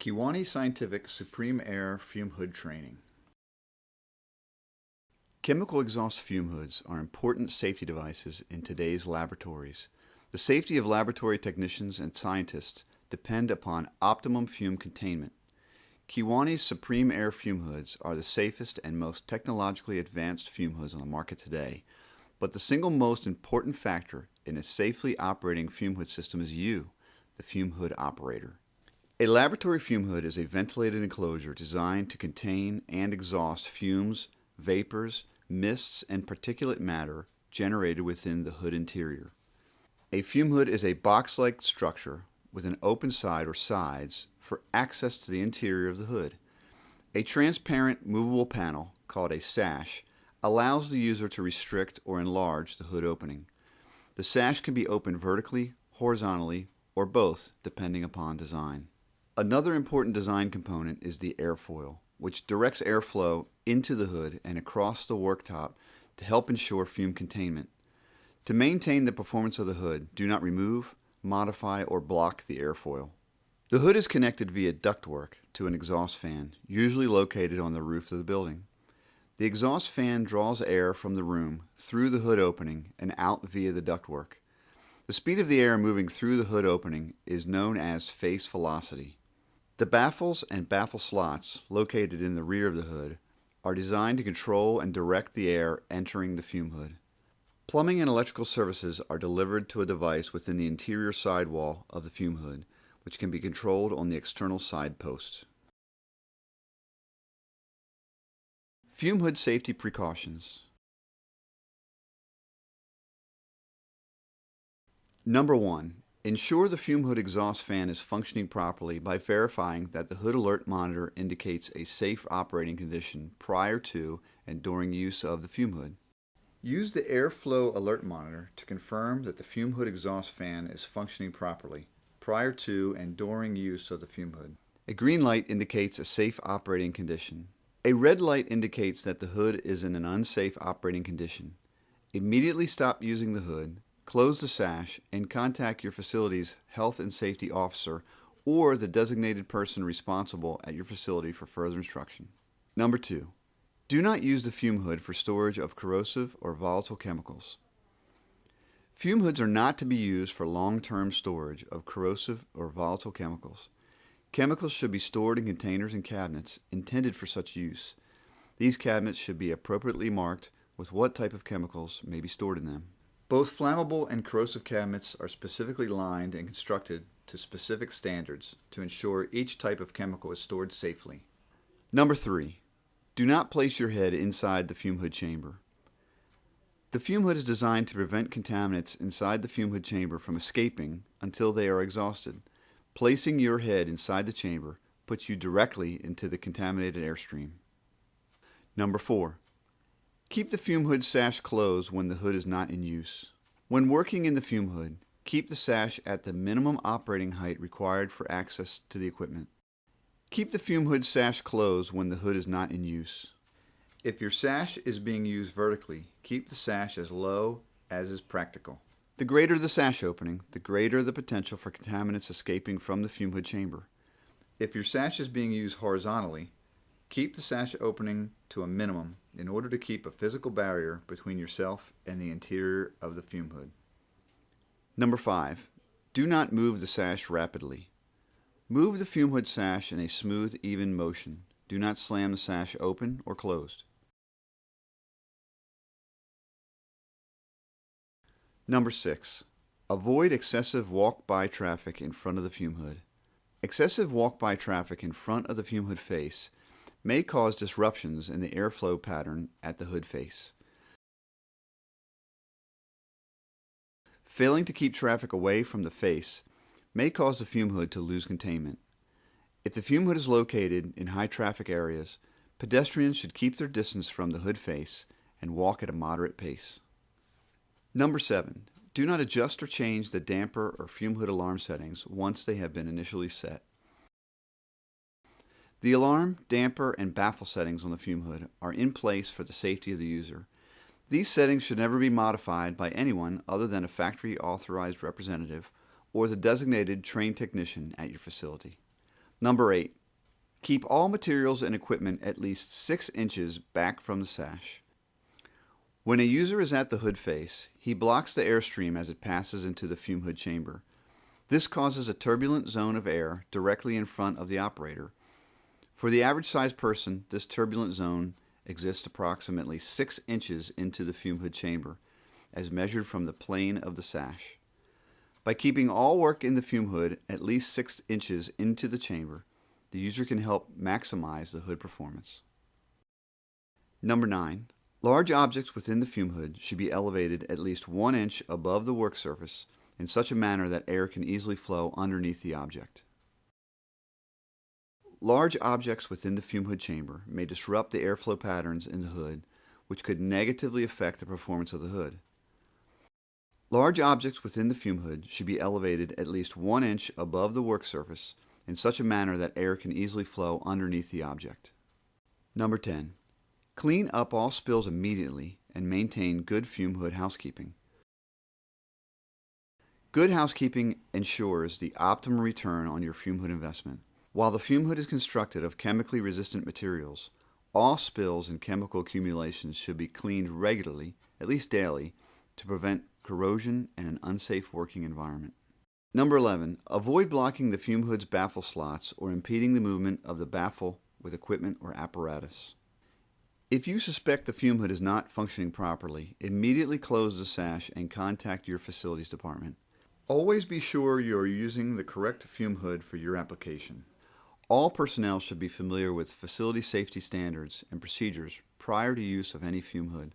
Kewaunee Scientific Supreme Air Fume Hood Training. Chemical exhaust fume hoods are important safety devices in today's laboratories. The safety of laboratory technicians and scientists depend upon optimum fume containment. Kewaunee's Supreme Air Fume Hoods are the safest and most technologically advanced fume hoods on the market today. But the single most important factor in a safely operating fume hood system is you, the fume hood operator. A laboratory fume hood is a ventilated enclosure designed to contain and exhaust fumes, vapors, mists, and particulate matter generated within the hood interior. A fume hood is a box-like structure with an open side or sides for access to the interior of the hood. A transparent movable panel, called a sash, allows the user to restrict or enlarge the hood opening. The sash can be opened vertically, horizontally, or both, depending upon design. Another important design component is the airfoil, which directs airflow into the hood and across the worktop to help ensure fume containment. To maintain the performance of the hood, do not remove, modify, or block the airfoil. The hood is connected via ductwork to an exhaust fan, usually located on the roof of the building. The exhaust fan draws air from the room through the hood opening and out via the ductwork. The speed of the air moving through the hood opening is known as face velocity. The baffles and baffle slots, located in the rear of the hood, are designed to control and direct the air entering the fume hood. Plumbing and electrical services are delivered to a device within the interior sidewall of the fume hood, which can be controlled on the external side posts. Fume hood safety precautions. Number 1. Ensure the fume hood exhaust fan is functioning properly by verifying that the hood alert monitor indicates a safe operating condition prior to and during use of the fume hood. Use the airflow alert monitor to confirm that the fume hood exhaust fan is functioning properly prior to and during use of the fume hood. A green light indicates a safe operating condition. A red light indicates that the hood is in an unsafe operating condition. Immediately stop using the hood, close the sash, and contact your facility's health and safety officer or the designated person responsible at your facility for further instruction. Number 2. Do not use the fume hood for storage of corrosive or volatile chemicals. Fume hoods are not to be used for long-term storage of corrosive or volatile chemicals. Chemicals should be stored in containers and cabinets intended for such use. These cabinets should be appropriately marked with what type of chemicals may be stored in them. Both flammable and corrosive cabinets are specifically lined and constructed to specific standards to ensure each type of chemical is stored safely. Number 3. Do not place your head inside the fume hood chamber. The fume hood is designed to prevent contaminants inside the fume hood chamber from escaping until they are exhausted. Placing your head inside the chamber puts you directly into the contaminated airstream. Number 4. Keep the fume hood sash closed when the hood is not in use. When working in the fume hood, keep the sash at the minimum operating height required for access to the equipment. Keep the fume hood sash closed when the hood is not in use. If your sash is being used vertically, keep the sash as low as is practical. The greater the sash opening, the greater the potential for contaminants escaping from the fume hood chamber. If your sash is being used horizontally, keep the sash opening to a minimum in order to keep a physical barrier between yourself and the interior of the fume hood. Number 5. Do not move the sash rapidly. Move the fume hood sash in a smooth, even motion. Do not slam the sash open or closed. Number 6. Avoid excessive walk-by traffic in front of the fume hood. Excessive walk-by traffic in front of the fume hood face may cause disruptions in the airflow pattern at the hood face. Failing to keep traffic away from the face may cause the fume hood to lose containment. If the fume hood is located in high traffic areas, pedestrians should keep their distance from the hood face and walk at a moderate pace. Number 7. Do not adjust or change the damper or fume hood alarm settings once they have been initially set. The alarm, damper, and baffle settings on the fume hood are in place for the safety of the user. These settings should never be modified by anyone other than a factory authorized representative or the designated trained technician at your facility. Number 8. Keep all materials and equipment at least 6 inches back from the sash. When a user is at the hood face, he blocks the airstream as it passes into the fume hood chamber. This causes a turbulent zone of air directly in front of the operator. For the average-sized person, this turbulent zone exists approximately 6 inches into the fume hood chamber, as measured from the plane of the sash. By keeping all work in the fume hood at least 6 inches into the chamber, the user can help maximize the hood performance. Number 9. Large objects within the fume hood should be elevated at least 1 inch above the work surface in such a manner that air can easily flow underneath the object. Large objects within the fume hood chamber may disrupt the airflow patterns in the hood, which could negatively affect the performance of the hood. Large objects within the fume hood should be elevated at least 1 inch above the work surface in such a manner that air can easily flow underneath the object. Number 10. Clean up all spills immediately and maintain good fume hood housekeeping. Good housekeeping ensures the optimum return on your fume hood investment. While the fume hood is constructed of chemically resistant materials, all spills and chemical accumulations should be cleaned regularly, at least daily, to prevent corrosion and an unsafe working environment. Number 11. Avoid blocking the fume hood's baffle slots or impeding the movement of the baffle with equipment or apparatus. If you suspect the fume hood is not functioning properly, immediately close the sash and contact your facilities department. Always be sure you are using the correct fume hood for your application. All personnel should be familiar with facility safety standards and procedures prior to use of any fume hood.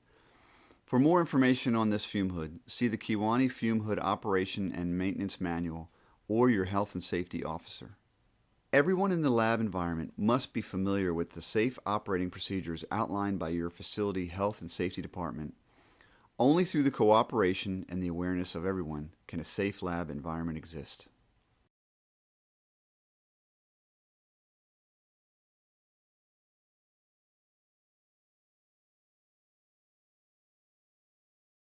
For more information on this fume hood, see the Kewaunee Fume Hood Operation and Maintenance Manual or your health and safety officer. Everyone in the lab environment must be familiar with the safe operating procedures outlined by your facility health and safety department. Only through the cooperation and the awareness of everyone can a safe lab environment exist.